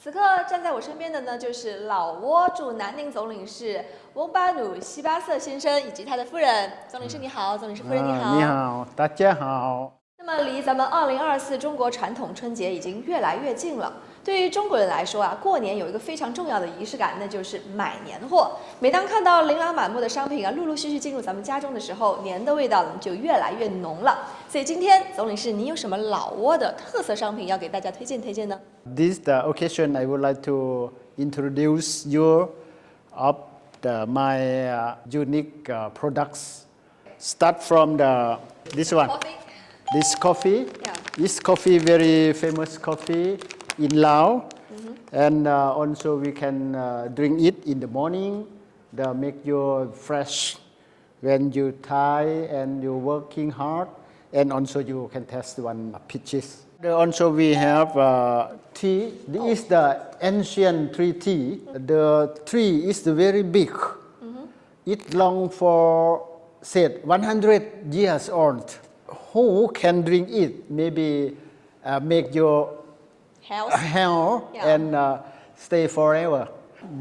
此刻站在我身边的呢，就是老挝驻南宁总领事翁巴努西巴瑟先生以及他的夫人。总领事你好，总领事夫人你好。你好，大家好。那么离咱们2024中国传统春节已经越来越近了。对于中国人来说啊，过年有一个非常重要的仪式感，那就是买年货。每当看到琳琅满目的商品啊，陆陆续续进入咱们家中的时候，年的味道呢就越来越浓了。所以今天总领事，您有什么老挝的特色商品要给大家推荐呢 This the occasion I would like to introduce you of my unique products. Start from this one. This coffee. Yeah. This coffee very famous coffee in Laos, and also we can drink it in the morning. That make you fresh when you tired and you working hard, and also you can taste one peaches. Also we have tea. This is the ancient tree tea. The tree is very big. It long for said 100 years old. Who can drink it? Maybe make your health Yeah. and stay forever.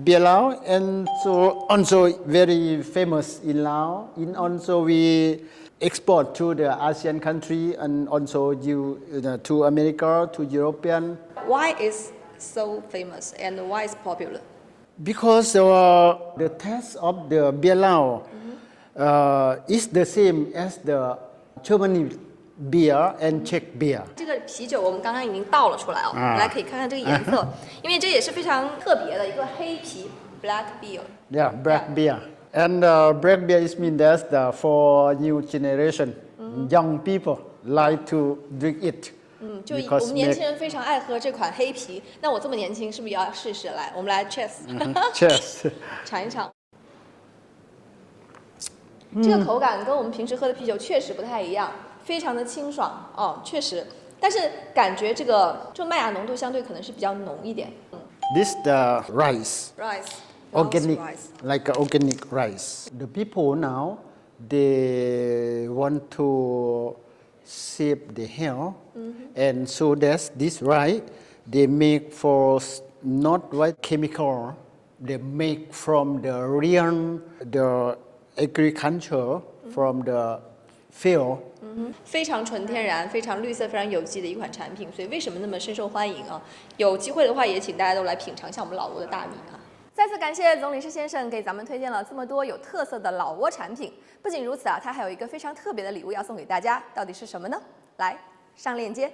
Beer Lao and so also very famous in Laos. In also we export to the ASEAN country and also to America, to European. Why is so famous and why is popular? Because the taste of the Beer Lao is the same as the Germany beer and Czech beer. 这个啤酒我们刚刚已经倒了出来哦，我们来可以看看这个颜色，因为这也是非常特别的一个黑啤 （black beer）。 Yeah, black beer. And black beer is mean that for new generation, young people like to drink it. 就我们年轻人非常爱喝这款黑啤。那我这么年轻，是不是也要试试？来，我们来 Cheers. 尝一尝。这个口感跟我们平时喝的啤酒确实不太一样，非常的清爽哦，确实。但是感觉这个麦芽浓度相对可能是比较浓一点。This the rice. Rice. Organic, rice. like organic rice. The people now, they want to save the health, and so that's this rice. They make for not white chemical. They make from the real the agriculture from the field. 非常纯天然、非常绿色、非常有机的一款产品，所以为什么那么深受欢迎啊？有机会的话，也请大家都来品尝一下我们老挝的大米啊！再次感谢总领事先生给咱们推荐了这么多有特色的老挝产品。不仅如此啊，他还有一个非常特别的礼物要送给大家，到底是什么呢？来，上链接。